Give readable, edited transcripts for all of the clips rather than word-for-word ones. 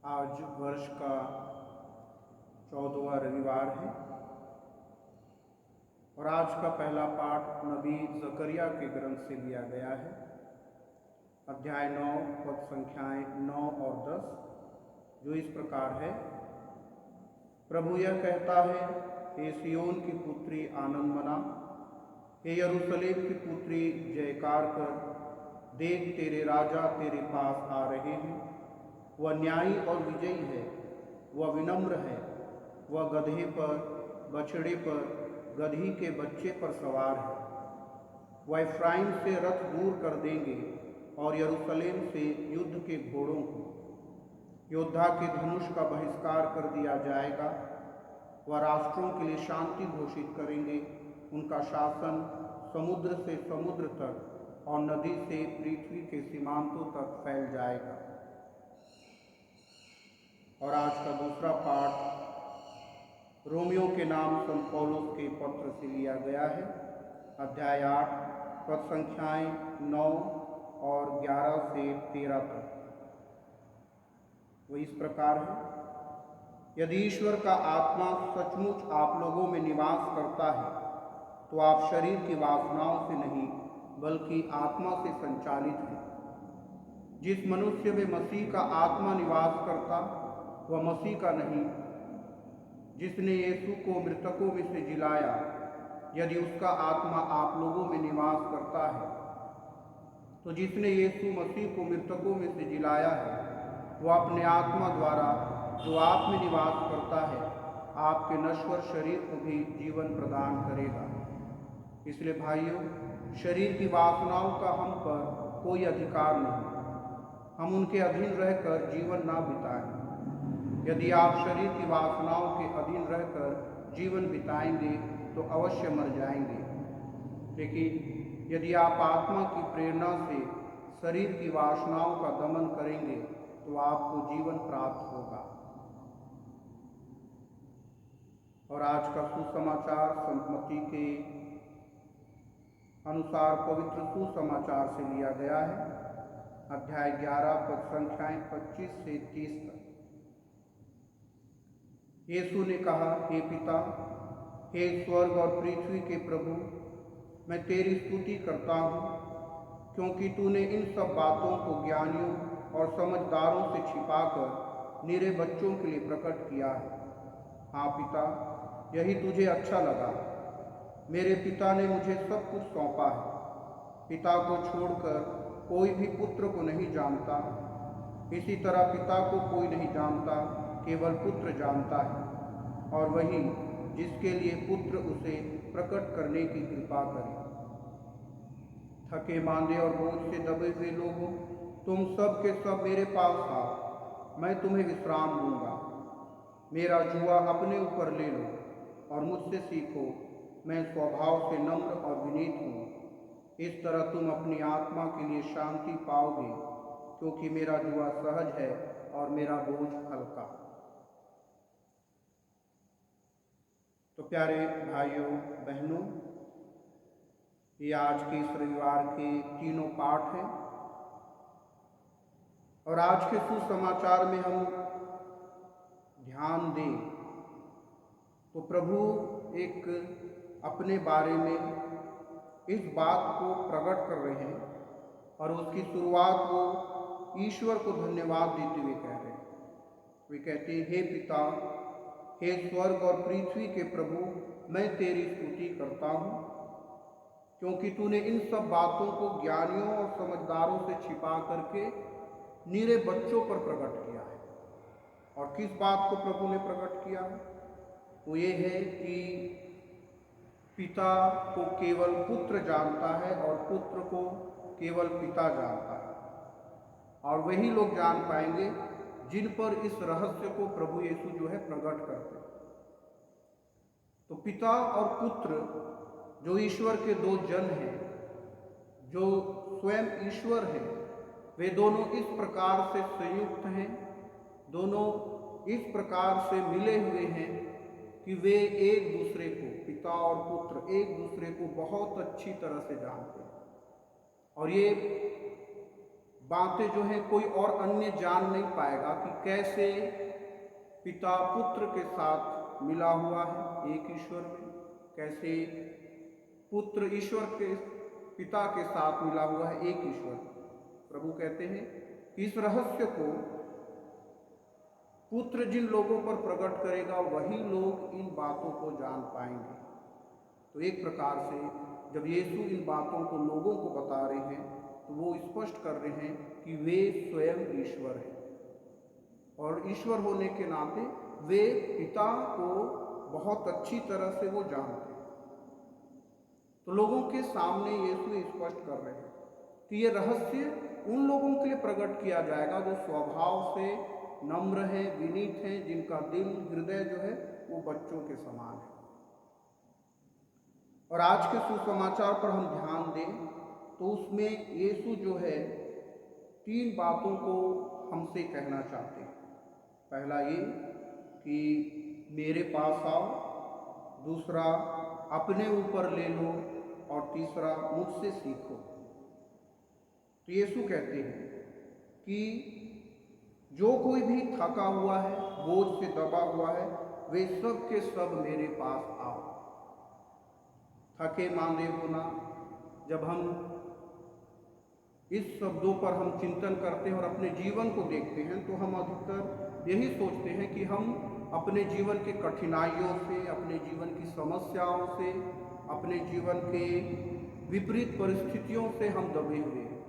आज वर्ष का 14वां रविवार है और आज का पहला पाठ नबी जकरिया के ग्रंथ से लिया गया है। अध्याय 9 पद संख्याएं 9 और 10 जो इस प्रकार है। प्रभु यह कहता है, हे सियोन की पुत्री आनंद मना, हे यरूशलेम की पुत्री जयकार कर। देख, तेरे राजा तेरे पास आ रहे हैं। वह न्यायी और विजयी है, वह विनम्र है। वह गधे पर, बछड़े पर, गधी के बच्चे पर सवार है। वह इफ्राइम से रथ दूर कर देंगे और यरूशलेम से युद्ध के घोड़ों को। योद्धा के धनुष का बहिष्कार कर दिया जाएगा। वह राष्ट्रों के लिए शांति घोषित करेंगे। उनका शासन समुद्र से समुद्र तक और नदी से पृथ्वी के सीमांतों तक फैल जाएगा। और आज का दूसरा पाठ रोमियो के नाम संत पौलुस के पत्र से लिया गया है। अध्याय 8 पद संख्याएं 9 और 11 से 13 तक वो इस प्रकार है। यदि ईश्वर का आत्मा सचमुच आप लोगों में निवास करता है तो आप शरीर की वासनाओं से नहीं बल्कि आत्मा से संचालित हैं। जिस मनुष्य में मसीह का आत्मा निवास करता वह मसीह का नहीं। जिसने यीशु को मृतकों में से जिलाया, यदि उसका आत्मा आप लोगों में निवास करता है तो जिसने यीशु मसीह को मृतकों में से जिलाया है वह अपने आत्मा द्वारा जो आप में निवास करता है आपके नश्वर शरीर को भी जीवन प्रदान करेगा। इसलिए भाइयों, शरीर की वासनाओं का हम पर कोई अधिकार नहीं। हम उनके अधीन रहकर जीवन ना बिताएं। यदि आप शरीर की वासनाओं के अधीन रहकर जीवन बिताएंगे तो अवश्य मर जाएंगे। लेकिन यदि आप आत्मा की प्रेरणा से शरीर की वासनाओं का दमन करेंगे तो आपको जीवन प्राप्त होगा। और आज का सुसमाचार संत मत्ती के अनुसार पवित्र सुसमाचार से लिया गया है। अध्याय 11 पद संख्याएं 25 से 30 तक। यीशु ने कहा, हे पिता, हे स्वर्ग और पृथ्वी के प्रभु, मैं तेरी स्तुति करता हूँ क्योंकि तूने इन सब बातों को ज्ञानियों और समझदारों से छिपाकर निरे बच्चों के लिए प्रकट किया है। हाँ पिता, यही तुझे अच्छा लगा। मेरे पिता ने मुझे सब कुछ सौंपा है। पिता को छोड़कर कोई भी पुत्र को नहीं जानता। इसी तरह पिता को कोई नहीं जानता, केवल पुत्र जानता है और वही जिसके लिए पुत्र उसे प्रकट करने की कृपा करे। थके मांदे और बोझ से दबे हुए लोगों, तुम सब के सब मेरे पास आओ, मैं तुम्हें विश्राम दूंगा। मेरा जुआ अपने ऊपर ले लो और मुझसे सीखो, मैं स्वभाव से नम्र और विनीत हूँ। इस तरह तुम अपनी आत्मा के लिए शांति पाओगे, क्योंकि मेरा जुआ सहज है और मेरा बोझ हल्का। तो प्यारे भाइयों बहनों, ये आज के इस रविवार के तीनों पाठ हैं और आज के सुसमाचार में हम ध्यान दें तो प्रभु एक अपने बारे में इस बात को प्रकट कर रहे हैं और उसकी शुरुआत वो ईश्वर को धन्यवाद देते हुए कह रहे हैं। वे कहते हैं, हे पिता, हे स्वर्ग और पृथ्वी के प्रभु, मैं तेरी स्तुति करता हूँ क्योंकि तूने इन सब बातों को ज्ञानियों और समझदारों से छिपा करके निरे बच्चों पर प्रकट किया है। और किस बात को प्रभु ने प्रकट किया है? वो ये है कि पिता को केवल पुत्र जानता है और पुत्र को केवल पिता जानता है। और वही लोग जान पाएंगे जिन पर इस रहस्य को प्रभु यीशु जो है प्रकट करते हैं। तो पिता और पुत्र जो ईश्वर के दो जन हैं, जो स्वयं ईश्वर है, वे दोनों इस प्रकार से संयुक्त हैं, दोनों इस प्रकार से मिले हुए हैं कि वे एक दूसरे को, पिता और पुत्र एक दूसरे को बहुत अच्छी तरह से जानते हैं। और ये बातें जो हैं कोई और अन्य जान नहीं पाएगा कि कैसे पिता पुत्र के साथ मिला हुआ है एक ईश्वर में, कैसे पुत्र ईश्वर के पिता के साथ मिला हुआ है एक ईश्वर। प्रभु कहते हैं कि इस रहस्य को पुत्र जिन लोगों पर प्रकट करेगा वही लोग इन बातों को जान पाएंगे। तो एक प्रकार से जब यीशु इन बातों को लोगों को बता रहे हैं तो वो स्पष्ट कर रहे हैं कि वे स्वयं ईश्वर हैं और ईश्वर होने के नाते वे पिता को बहुत अच्छी तरह से वो जानते हैं। तो लोगों के सामने यीशु स्पष्ट कर रहे हैं कि ये रहस्य उन लोगों के लिए प्रकट किया जाएगा जो स्वभाव से नम्र हैं, विनीत हैं, जिनका दिल हृदय जो है वो बच्चों के समान है। और आज के सुसमाचार पर हम ध्यान दें तो उसमें यीशु जो है 3 बातों को हमसे कहना चाहते हैं। पहला ये कि मेरे पास आओ, दूसरा अपने ऊपर ले लो और तीसरा मुझसे सीखो। तो यीशु कहते हैं कि जो कोई भी थका हुआ है, बोझ से दबा हुआ है, वे सब के सब मेरे पास आओ। थके मांदे होना, जब हम इस शब्दों पर हम चिंतन करते हैं और अपने जीवन को देखते हैं तो हम अधिकतर यही सोचते हैं कि हम अपने जीवन के कठिनाइयों से, अपने जीवन की समस्याओं से, अपने जीवन के विपरीत परिस्थितियों से हम दबे हुए हैं,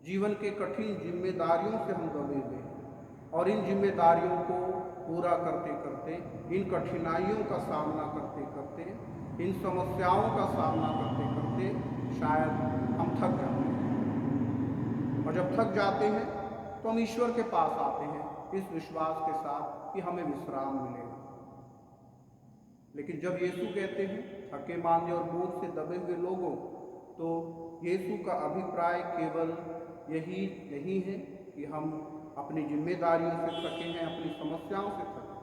जीवन के कठिन जिम्मेदारियों से हम दबे हुए हैं और इन जिम्मेदारियों को पूरा करते करते, इन कठिनाइयों का सामना करते करते, इन समस्याओं का सामना करते करते शायद हम थक जाते हैं। और जब थक जाते हैं तो हम ईश्वर के पास आते हैं इस विश्वास के साथ कि हमें विश्राम मिलेगा। लेकिन जब यीशु कहते हैं थके मांदे और बोझ से दबे हुए लोगों, तो यीशु का अभिप्राय केवल यही नहीं है कि हम अपनी जिम्मेदारियों से थके हैं, अपनी समस्याओं से थके।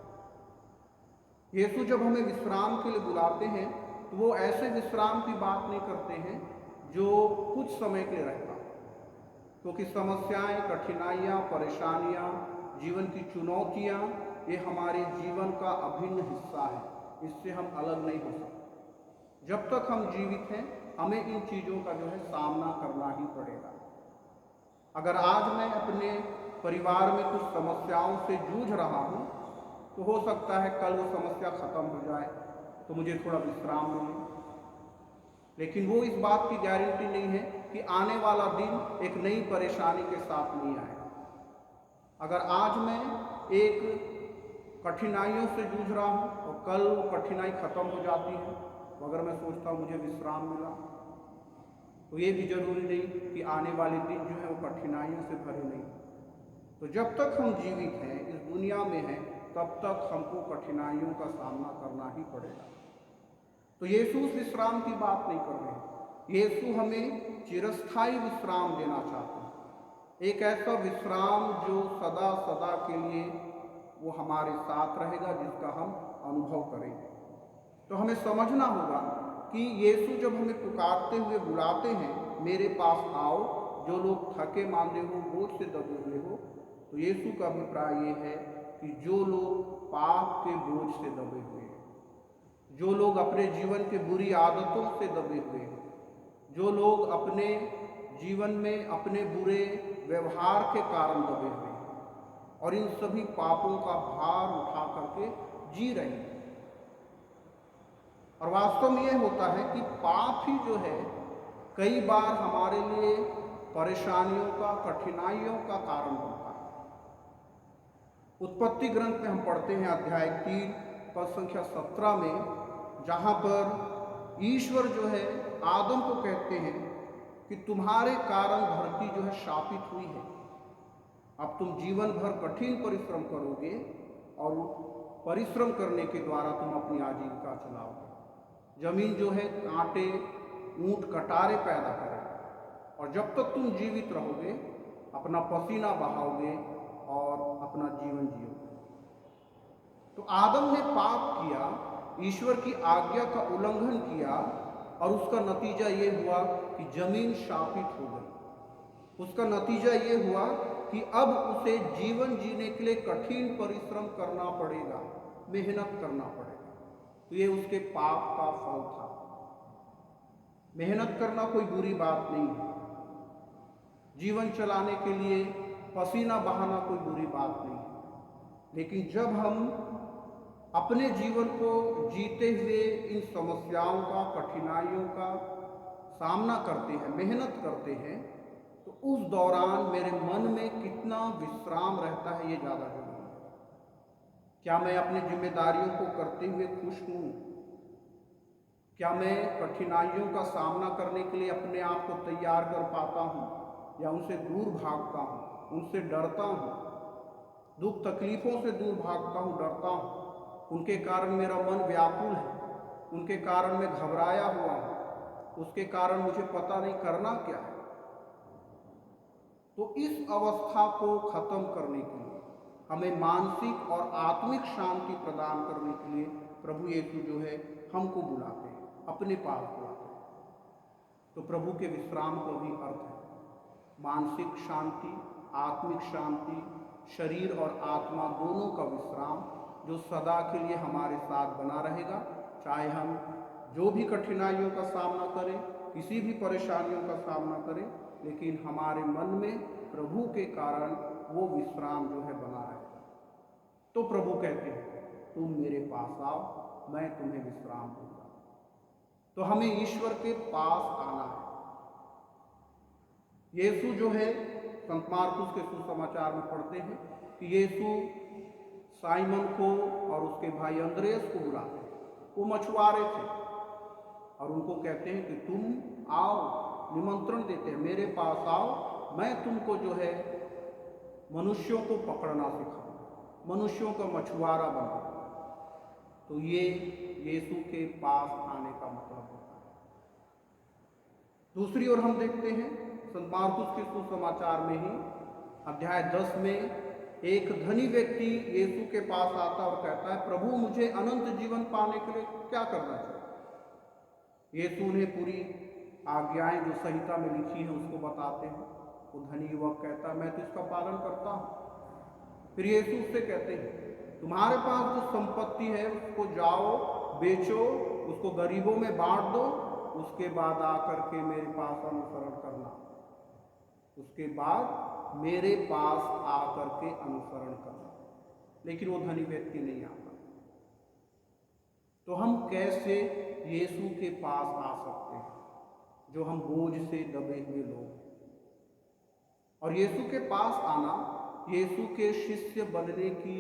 यीशु जब हमें विश्राम के लिए बुलाते हैं तो वो ऐसे विश्राम की बात नहीं करते हैं जो कुछ समय के लिए रहता, क्योंकि समस्याएं, कठिनाइयाँ, परेशानियाँ, जीवन की चुनौतियाँ ये हमारे जीवन का अभिन्न हिस्सा है, इससे हम अलग नहीं हो सकते। जब तक हम जीवित हैं हमें इन चीज़ों का जो है सामना करना ही पड़ेगा। अगर आज मैं अपने परिवार में कुछ समस्याओं से जूझ रहा हूँ तो हो सकता है कल वो समस्या खत्म हो जाए तो मुझे थोड़ा विश्राम मिले, लेकिन वो इस बात की गारंटी नहीं है कि आने वाला दिन एक नई परेशानी के साथ नहीं आएगा। अगर आज मैं एक कठिनाइयों से जूझ रहा हूँ और कल वो कठिनाई खत्म हो जाती है, तो अगर मैं सोचता हूँ मुझे विश्राम मिला, तो ये भी जरूरी नहीं कि आने वाले दिन जो है वो कठिनाइयों से भरे नहीं। तो जब तक हम जीवित हैं, इस दुनिया में हैं, तब तक हमको कठिनाइयों का सामना करना ही पड़ेगा। तो यीशु उस विश्राम की बात नहीं कर रहे हैं। यीशु हमें चिरस्थायी विश्राम देना चाहते हैं, एक ऐसा विश्राम जो सदा सदा के लिए वो हमारे साथ रहेगा, जिसका हम अनुभव करेंगे। तो हमें समझना होगा कि यीशु जब हमें पुकारते हुए बुलाते हैं, मेरे पास आओ जो लोग थके मांदे हो, बोझ से दबे हुए हो, तो यीशु का अभिप्राय ये है कि जो लोग पाप के बोझ से दबे हुए हैं, जो लोग अपने जीवन के बुरी आदतों से दबे हुए हैं, जो लोग अपने जीवन में अपने बुरे व्यवहार के कारण दबे हुए हैं और इन सभी पापों का भार उठा करके जी रहे हैं। और वास्तव में ये होता है कि पाप ही जो है कई बार हमारे लिए परेशानियों का, कठिनाइयों का कारण बनता है। उत्पत्ति ग्रंथ में हम पढ़ते हैं अध्याय 3 पद संख्या 17 में, जहाँ पर ईश्वर जो है आदम को कहते हैं कि तुम्हारे कारण धरती जो है शापित हुई है, अब तुम जीवन भर कठिन परिश्रम करोगे और परिश्रम करने के द्वारा तुम अपनी आजीविका चलाओगे। जमीन जो है कांटे, ऊंट, कटारे पैदा करेगी और जब तक तुम जीवित रहोगे अपना पसीना बहाओगे और अपना जीवन जियोगे। तो आदम ने पाप किया, ईश्वर की आज्ञा का उल्लंघन किया और उसका नतीजा ये हुआ कि जमीन शापित हो गई। उसका नतीजा ये हुआ कि अब उसे जीवन जीने के लिए कठिन परिश्रम करना पड़ेगा, मेहनत करना पड़ेगा। तो ये उसके पाप का फल था। मेहनत करना कोई बुरी बात नहीं है, जीवन चलाने के लिए पसीना बहाना कोई बुरी बात नहीं है। लेकिन जब हम अपने जीवन को जीते हुए इन समस्याओं का, कठिनाइयों का सामना करते हैं, मेहनत करते हैं, तो उस दौरान मेरे मन में कितना विश्राम रहता है ये ज़्यादा जरूरी है। क्या मैं अपनी जिम्मेदारियों को करते हुए खुश हूँ? क्या मैं कठिनाइयों का सामना करने के लिए अपने आप को तैयार कर पाता हूँ, या उनसे दूर भागता हूँ, उनसे डरता हूँ, दुख तकलीफों से दूर भागता हूँ, डरता हूँ, उनके कारण मेरा मन व्याकुल है, उनके कारण मैं घबराया हुआ हूँ, उसके कारण मुझे पता नहीं करना क्या है। तो इस अवस्था को खत्म करने के लिए, हमें मानसिक और आत्मिक शांति प्रदान करने के लिए प्रभु यीशु जो है हमको बुलाते हैं, अपने पास बुलाते हैं। तो प्रभु के विश्राम का भी अर्थ है मानसिक शांति, आत्मिक शांति, शरीर और आत्मा दोनों का विश्राम, जो सदा के लिए हमारे साथ बना रहेगा। चाहे हम जो भी कठिनाइयों का सामना करें, किसी भी परेशानियों का सामना करें, लेकिन हमारे मन में प्रभु के कारण वो विश्राम जो है बना रहेगा। तो प्रभु कहते हैं, तुम मेरे पास आओ, मैं तुम्हें विश्राम दूंगा। तो हमें ईश्वर के पास आना है। यीशु जो है, संत मार्कुस के सुसमाचार में पढ़ते हैं कि यीशु साइमन को और उसके भाई अंद्रेस को बुलाते हैं। वो मछुआरे थे और उनको कहते हैं कि तुम आओ, निमंत्रण देते हैं, मेरे पास आओ, मैं तुमको जो है मनुष्यों को पकड़ना सिखाऊंगा, मनुष्यों का मछुआरा बनाऊंगा। तो ये यीशु के पास आने का मतलब होता है। दूसरी ओर हम देखते हैं संत मार्कुस के सुसमाचार में ही अध्याय 10 में एक धनी व्यक्ति यीशु के पास आता और कहता है, प्रभु मुझे अनंत जीवन पाने के लिए क्या करना चाहिए? यीशु उन्हें पूरी आज्ञाएं जो संहिता में लिखी हैं उसको बताते हैं। वो धनी युवक कहता है, मैं तो इसका पालन करता हूँ। फिर यीशु उससे कहते हैं, तुम्हारे पास जो संपत्ति है उसको जाओ बेचो, उसको गरीबों में बांट दो, उसके बाद आकर के मेरे पास अनुसरण करना। उसके बाद मेरे पास आकर के अनुसरण करना। लेकिन वो धनी व्यक्ति नहीं आता। तो हम कैसे यीशु के पास आ सकते हैं, जो हम बोझ से दबे हुए लोग? और यीशु के पास आना यीशु के शिष्य बनने की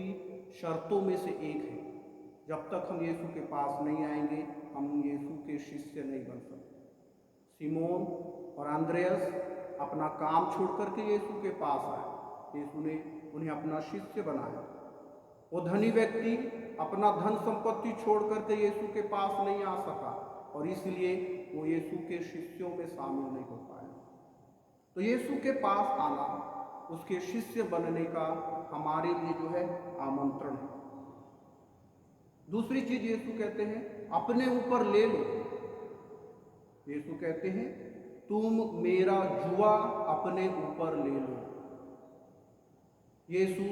शर्तों में से एक है। जब तक हम यीशु के पास नहीं आएंगे, हम यीशु के शिष्य नहीं बन सकते। सिमोन और अंद्रेयस अपना काम छोड़ करके यीशु के पास आए, यीशु ने उन्हें अपना शिष्य बनाया। वो धनी व्यक्ति अपना धन संपत्ति छोड़ करके यीशु के पास नहीं आ सका और इसलिए वो यीशु के शिष्यों में शामिल नहीं हो पाया। तो यीशु के पास आना, उसके शिष्य बनने का हमारे लिए जो है आमंत्रण है। दूसरी चीज यीशु कहते हैं, अपने ऊपर ले लो। यीशु कहते हैं, तुम मेरा जुआ अपने ऊपर ले लो। यीशु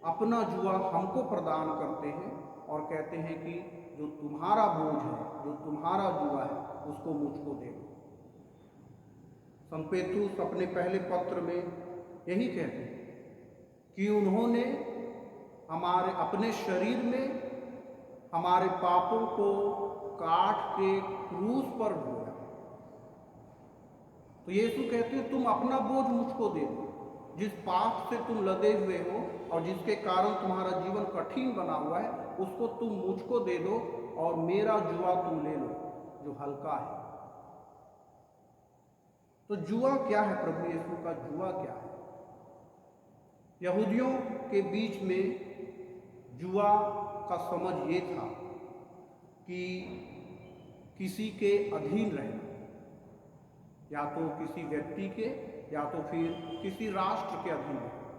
अपना जुआ हमको प्रदान करते हैं और कहते हैं कि जो तुम्हारा बोझ है, जो तुम्हारा जुआ है, उसको मुझको दे दो। संत पेतरुस अपने पहले पत्र में यही कहते हैं कि उन्होंने हमारे अपने शरीर में हमारे पापों को काट के क्रूस पर ढोया। तो यीशु कहते हैं, तुम अपना बोझ मुझको दे दो। जिस पाप से तुम लदे हुए हो और जिसके कारण तुम्हारा जीवन कठिन बना हुआ है, उसको तुम मुझको दे दो और मेरा जुआ तुम ले लो जो हल्का है। तो जुआ क्या है? प्रभु यीशु का जुआ क्या है? यहूदियों के बीच में जुआ का समझ ये था कि किसी के अधीन रहना, या तो किसी व्यक्ति के या तो फिर किसी राष्ट्र के अधीन रहना।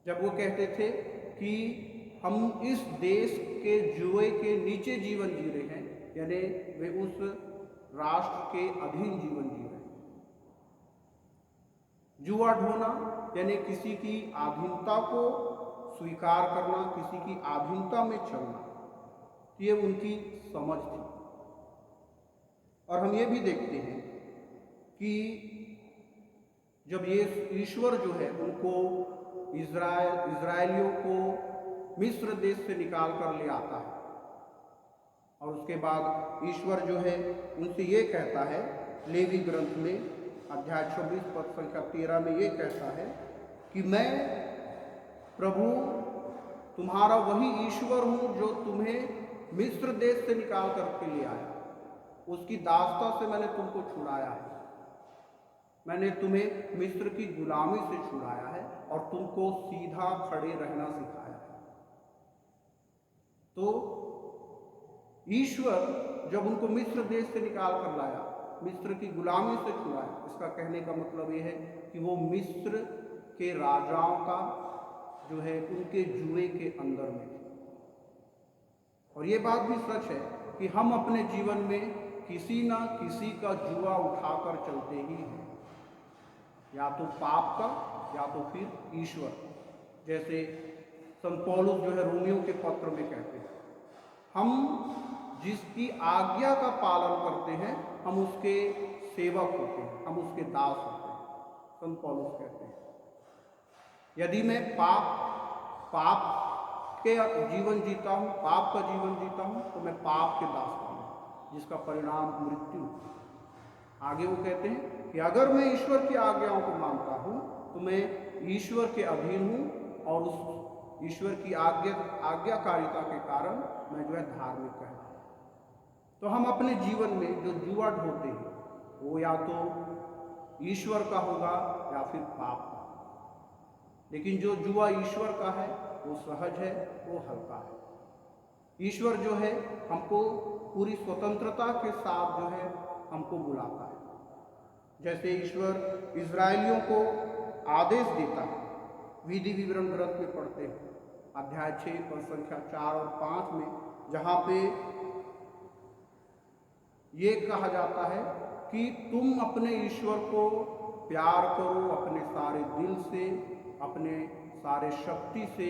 जब वो कहते थे कि हम इस देश के जुए के नीचे जीवन जी रहे हैं, यानी वे उस राष्ट्र के अधीन जीवन जी रहे हैं। जुआ ढोना यानी किसी की अधीनता को स्वीकार करना, किसी की अधीनता में चलना, ये उनकी समझ थी। और हम ये भी देखते हैं कि जब ये ईश्वर जो है उनको इज़राइलियों को मिस्र देश से निकाल कर ले आता है, और उसके बाद ईश्वर जो है उनसे ये कहता है, लेवी ग्रंथ में अध्याय 26 पद संख्या 13 में ये कहता है कि मैं प्रभु तुम्हारा वही ईश्वर हूँ जो तुम्हें मिस्र देश से निकाल करके ले आया, उसकी दासता से मैंने तुमको छुड़ाया है, मैंने तुम्हें मिस्र की गुलामी से छुड़ाया है और तुमको सीधा खड़े रहना सिखाया है। तो ईश्वर जब उनको मिस्र देश से निकाल कर लाया, मिस्र की गुलामी से छुड़ाया, इसका कहने का मतलब ये है कि वो मिस्र के राजाओं का जो है उनके जुए के अंदर में थे। और ये बात भी सच है कि हम अपने जीवन में किसी ना किसी का जुआ उठाकर चलते ही हैं, या तो पाप का या तो फिर ईश्वर। जैसे संत पौलुस जो है रोमियो के पत्र में कहते हैं, हम जिसकी आज्ञा का पालन करते हैं हम उसके सेवक होते हैं, हम उसके दास होते हैं। संत पौलुस कहते हैं यदि मैं पाप के जीवन जीता हूँ, पाप का जीवन जीता हूँ, तो मैं पाप के दास हूँ, जिसका परिणाम मृत्यु। आगे वो कहते हैं कि अगर मैं ईश्वर की आज्ञाओं को मानता हूँ तो मैं ईश्वर के अधीन हूँ, और उस ईश्वर की आज्ञाकारिता के कारण मैं जो है धार्मिक कहता हूँ। तो हम अपने जीवन में जो जुआ ढोते हैं वो या तो ईश्वर का होगा या फिर पाप का। लेकिन जो जुआ ईश्वर का है वो सहज है, वो हल्का है। ईश्वर जो है हमको पूरी स्वतंत्रता के साथ जो है हमको बुलाता है। जैसे ईश्वर इज़राइलियों को आदेश देता है, विधि विवरण ग्रंथ में पढ़ते हैं अध्याय 6 पद संख्या 4 और 5 में, जहाँ पे ये कहा जाता है कि तुम अपने ईश्वर को प्यार करो अपने सारे दिल से, अपने सारे शक्ति से,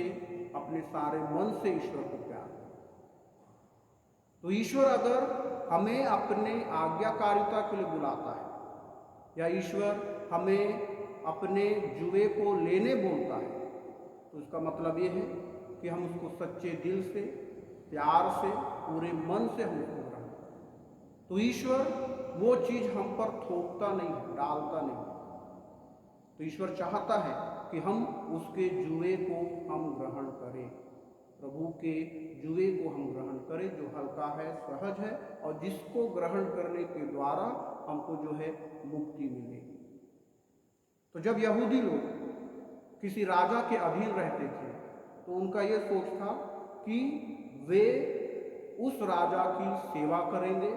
अपने सारे मन से ईश्वर को प्यार करो। तो ईश्वर अगर हमें अपने आज्ञाकारिता के लिए बुलाता है, या ईश्वर हमें अपने जुए को लेने बोलता है, तो इसका मतलब ये है कि हम उसको सच्चे दिल से, प्यार से, पूरे मन से हम उसको ग्रहण करें। तो ईश्वर वो चीज़ हम पर थोपता नहीं है, डालता नहीं है। तो ईश्वर चाहता है कि हम उसके जुए को हम ग्रहण करें, प्रभु के जुए को हम ग्रहण करें, जो हल्का है, सहज है, और जिसको ग्रहण करने के द्वारा हमको जो है मुक्ति मिलेगी। तो जब यहूदी लोग किसी राजा के अधीन रहते थे तो उनका ये सोच था कि वे उस राजा की सेवा करेंगे,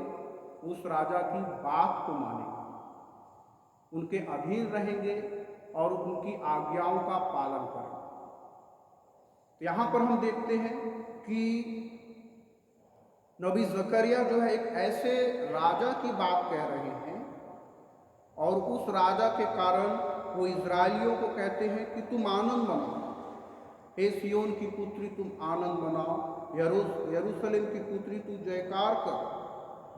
उस राजा की बात को मानेंगे, उनके अधीन रहेंगे और उनकी आज्ञाओं का पालन करेंगे। तो यहाँ पर हम देखते हैं कि नबी ज़करिया जो है एक ऐसे राजा की बात कह रहे हैं, और उस राजा के कारण वो इज़राइलियों को कहते हैं कि तुम आनंद मनाओ, हे सियोन की पुत्री तुम आनंद मनाओ, यरूशलेम की पुत्री तू जयकार कर,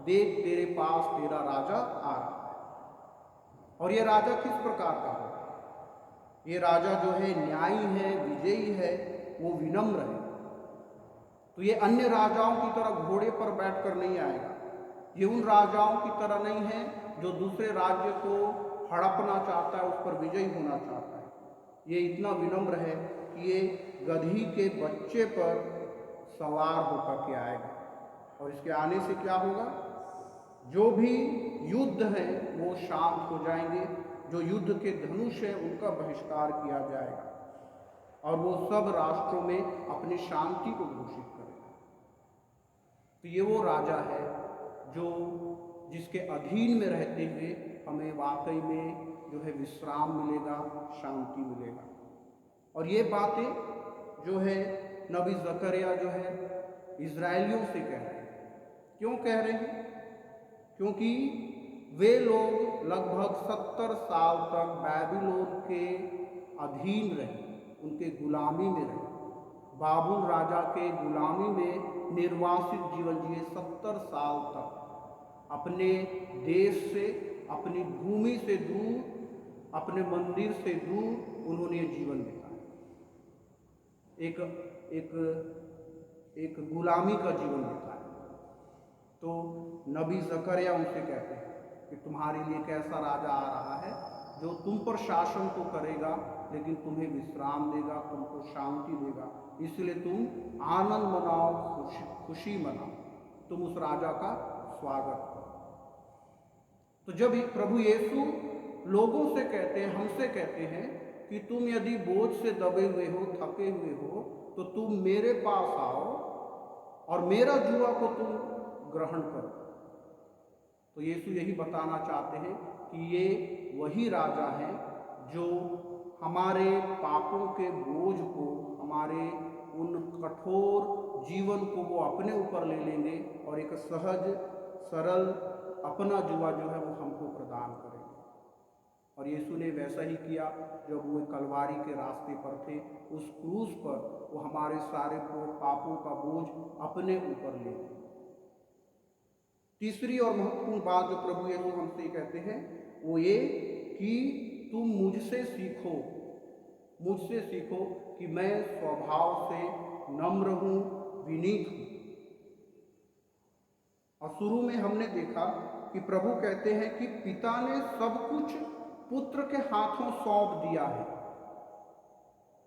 देख तेरे पास तेरा राजा आ रहा है। और ये राजा किस प्रकार का होगा? ये राजा जो है न्यायी है, विजयी है, वो विनम्र है। तो ये अन्य राजाओं की तरह घोड़े पर बैठकर नहीं आएगा, ये उन राजाओं की तरह नहीं है जो दूसरे राज्य को हड़पना चाहता है, उस पर विजयी होना चाहता है। ये इतना विनम्र है कि ये गधी के बच्चे पर सवार होकर के आएगा, और इसके आने से क्या होगा? जो भी युद्ध हैं वो शांत हो जाएंगे, जो युद्ध के धनुष हैं उनका बहिष्कार किया जाएगा, और वो सब राष्ट्रों में अपनी शांति को घोषित करेगा। तो ये वो राजा है जो जिसके अधीन में रहते हुए हमें वाकई में जो है विश्राम मिलेगा, शांति मिलेगा। और ये बातें जो है नबी ज़करिया जो है इज़राइलियों से कह रहे हैं। क्यों कह रहे हैं? क्योंकि वे लोग लगभग 70 साल तक बाबिलोन के अधीन रहे, उनके गुलामी में रहे, बाबुल राजा के गुलामी में निर्वासित जीवन जिए 70 साल तक, अपने देश से, अपनी भूमि से दूर, अपने मंदिर से दूर उन्होंने जीवन बिताया। एक एक एक गुलामी का जीवन बिताया। तो नबी ज़करिया उनसे कहते हैं कि तुम्हारे लिए एक ऐसा राजा आ रहा है जो तुम पर शासन तो करेगा, लेकिन तुम्हें विश्राम देगा, तुमको शांति देगा, इसलिए तुम आनंद मनाओ, खुशी मनाओ, तुम उस राजा का स्वागत करो। तो जब प्रभु यीशु लोगों से कहते हैं, हमसे कहते हैं कि तुम यदि बोझ से दबे हुए हो, थके हुए हो, तो तुम मेरे पास आओ और मेरा जुआ को तुम ग्रहण करो। तो यीशु यही बताना चाहते हैं कि ये वही राजा है जो हमारे पापों के बोझ को, हमारे उन कठोर जीवन को वो अपने ऊपर ले लेंगे और एक सहज सरल अपना जुआ जो है वो हमको प्रदान करेंगे। और यीशु ने वैसा ही किया जब वो कलवारी के रास्ते पर थे, उस क्रूस पर वो हमारे सारे पापों का बोझ अपने ऊपर ले गए। तीसरी और महत्वपूर्ण बात जो प्रभु यीशु हमसे कहते हैं वो ये कि तुम मुझसे सीखो कि मैं स्वभाव से नम्र हूँ, विनीत हूँ। और शुरू में हमने देखा कि प्रभु कहते हैं कि पिता ने सब कुछ पुत्र के हाथों सौंप दिया है।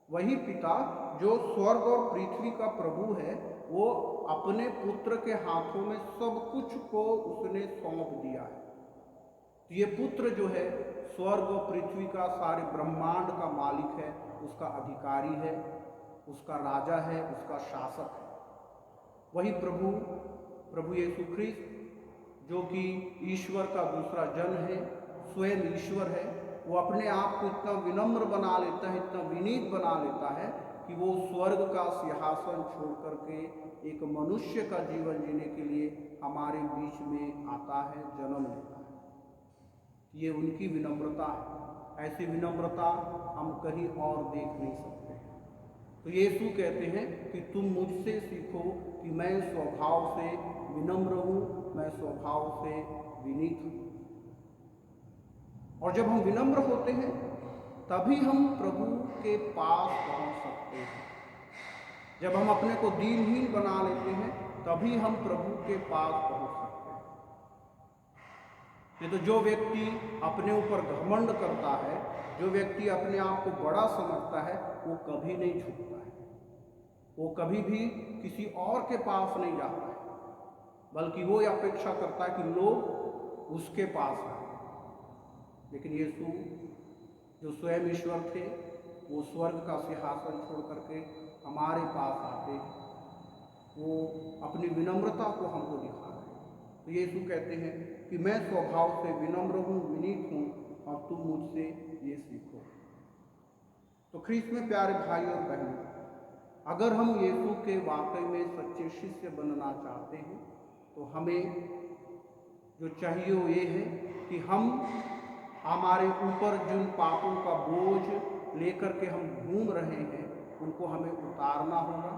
वही पिता जो स्वर्ग और पृथ्वी का प्रभु है, वो अपने पुत्र के हाथों में सब कुछ को उसने सौंप दिया है। तो ये पुत्र जो है स्वर्ग और पृथ्वी का, सारे ब्रह्मांड का मालिक है, उसका अधिकारी है, उसका राजा है, उसका शासक है। वही प्रभु यीशु ख्रिस्त जो कि ईश्वर का दूसरा जन है, स्वयं ईश्वर है, वो अपने आप को इतना विनम्र बना लेता है, इतना विनीत बना लेता है कि वो स्वर्ग का सिंहासन छोड़ करके एक मनुष्य का जीवन जीने के लिए हमारे बीच में आता है, जन्म लेता है। ये उनकी विनम्रता है। ऐसी विनम्रता हम कहीं और देख नहीं सकते। तो यीशु कहते हैं कि तुम मुझसे सीखो कि मैं स्वभाव से विनम्र हूँ, मैं स्वभाव से विनीत हूँ। और जब हम विनम्र होते हैं तभी हम प्रभु के पास पहुँच सकते हैं। जब हम अपने को दीनहीन बना लेते हैं तभी हम प्रभु के पास पहुँच सकते हैं। नहीं तो जो व्यक्ति अपने ऊपर घमंड करता है, जो व्यक्ति अपने आप को बड़ा समझता है, वो कभी नहीं झुकता है, वो कभी भी किसी और के पास नहीं जाता है, बल्कि वो अपेक्षा करता है कि लोग उसके पास आए। लेकिन यीशु जो स्वयं ईश्वर थे, वो स्वर्ग का सिंहासन छोड़ करके हमारे पास आते, वो अपनी विनम्रता को हमको दिखा रहे हैं। तो यीशु कहते हैं कि मैं स्वभाव से विनम्र हूँ, विनीत हूँ, और तुम मुझसे ये सीखो। तो ख्रीस्त में प्यारे भाई और बहनों, अगर हम यीशु के वाकई में सच्चे शिष्य बनना चाहते हैं तो हमें जो चाहिए वो ये है कि हम हमारे ऊपर जिन पापों का बोझ लेकर के हम घूम रहे हैं उनको हमें उतारना होगा।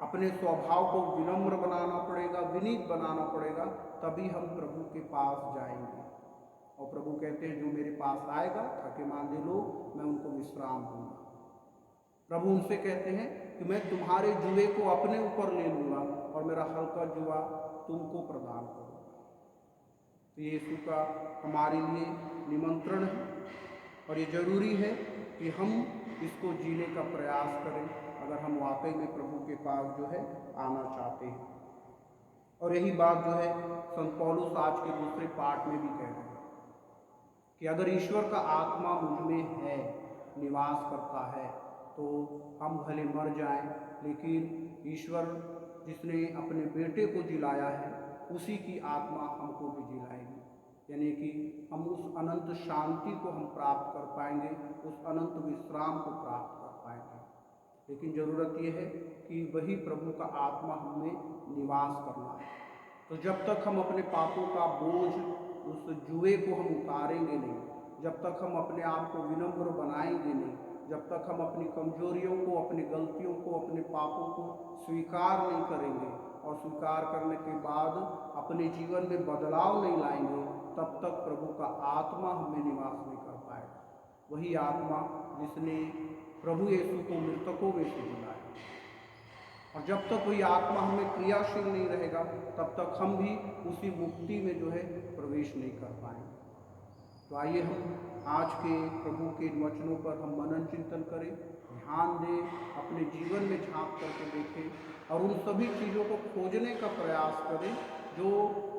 अपने स्वभाव को विनम्र बनाना पड़ेगा, विनीत बनाना पड़ेगा, तभी हम प्रभु के पास जाएंगे। और प्रभु कहते हैं जो मेरे पास आएगा, थके मांदे लोग, मैं उनको विश्राम दूंगा। प्रभु उनसे कहते हैं कि मैं तुम्हारे जुए को अपने ऊपर ले लूँगा और मेरा हल्का जुआ तुमको प्रदान करूँगा। तो यीशु का हमारे लिए निमंत्रण है और ये जरूरी है कि हम इसको जीने का प्रयास करें अगर हम वाकई में प्रभु के पास जो है आना चाहते हैं। और यही बात जो है संत पौलुस आज के दूसरे पाठ में भी कह रहे हैं कि अगर ईश्वर का आत्मा मुझ में है, निवास करता है, तो हम भले मर जाएं, लेकिन ईश्वर जिसने अपने बेटे को जिलाया है उसी की आत्मा हमको भी जिलाएगी। यानी कि हम उस अनंत शांति को हम प्राप्त कर पाएंगे, उस अनंत विश्राम को प्राप्त कर पाएंगे। लेकिन ज़रूरत यह है कि वही प्रभु का आत्मा हमें निवास करना है। तो जब तक हम अपने पापों का बोझ उस जुए को हम उतारेंगे नहीं, जब तक हम अपने आप को विनम्र बनाएंगे नहीं, जब तक हम अपनी कमजोरियों को, अपनी गलतियों को, अपने पापों को स्वीकार नहीं करेंगे और स्वीकार करने के बाद अपने जीवन में बदलाव नहीं लाएंगे, तब तक प्रभु का आत्मा हमें निवास नहीं कर पाएगा। वही आत्मा जिसने प्रभु यीशु को मृतकों में से जिलाया, और जब तक कोई आत्मा हमें क्रियाशील नहीं रहेगा, तब तक हम भी उसी मुक्ति में जो है प्रवेश नहीं कर पाएंगे। तो आइए हम आज के प्रभु के इन वचनों पर हम मनन चिंतन करें, ध्यान दें, अपने जीवन में झांक करके देखें और उन सभी चीज़ों को खोजने का प्रयास करें जो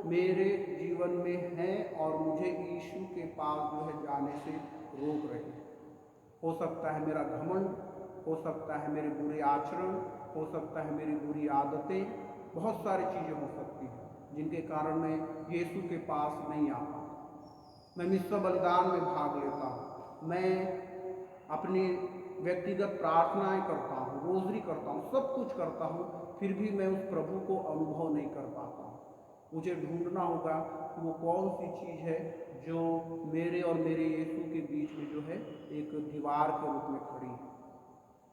मेरे जीवन में हैं और मुझे यीशु के पास जो है जाने से रोक रहे हैं। हो सकता है मेरा घमंड, हो सकता है मेरे बुरे आचरण, हो सकता है मेरी बुरी आदतें, बहुत सारी चीज़ें हो सकती हैं जिनके कारण मैं यीशु के पास नहीं आ पाता। मैं मिस्र बलिदान में भाग लेता हूँ, मैं अपनी व्यक्तिगत प्रार्थनाएं करता हूँ, रोज़री करता हूँ, सब कुछ करता हूँ, फिर भी मैं उस प्रभु को अनुभव नहीं कर पाता हूँ। मुझे ढूंढना होगा कि वो कौन सी चीज़ है जो मेरे और मेरे यीशु के बीच में जो है एक दीवार के रूप में खड़ी है।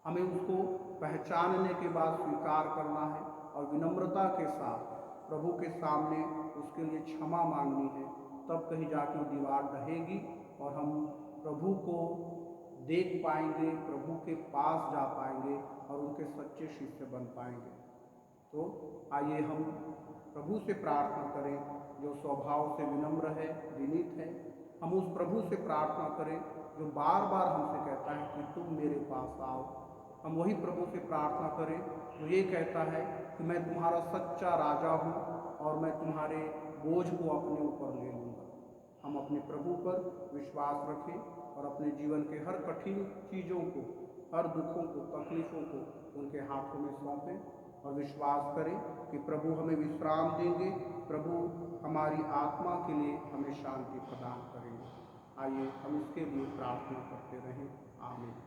हमें उसको पहचानने के बाद स्वीकार करना है और विनम्रता के साथ प्रभु के सामने उसके लिए क्षमा मांगनी है, तब कहीं जाके वो दीवार ढहेगी और हम प्रभु को देख पाएंगे, प्रभु के पास जा पाएंगे और उनके सच्चे शिष्य बन पाएंगे। तो आइए हम प्रभु से प्रार्थना करें जो स्वभाव से विनम्र है, विनीत है। हम उस प्रभु से प्रार्थना करें जो बार बार हमसे कहता है कि तुम मेरे पास आओ। हम वही प्रभु से प्रार्थना करें जो ये कहता है कि मैं तुम्हारा सच्चा राजा हूँ और मैं तुम्हारे बोझ को अपने ऊपर ले लूँगा। हम अपने प्रभु पर विश्वास रखें और अपने जीवन के हर कठिन चीज़ों को, हर दुखों को, तकलीफ़ों को उनके हाथों में सौंपें और विश्वास करें कि प्रभु हमें विश्राम देंगे, प्रभु हमारी आत्मा के लिए हमें शांति प्रदान करेंगे। आइए हम इसके लिए प्रार्थना करते रहें। आमीन।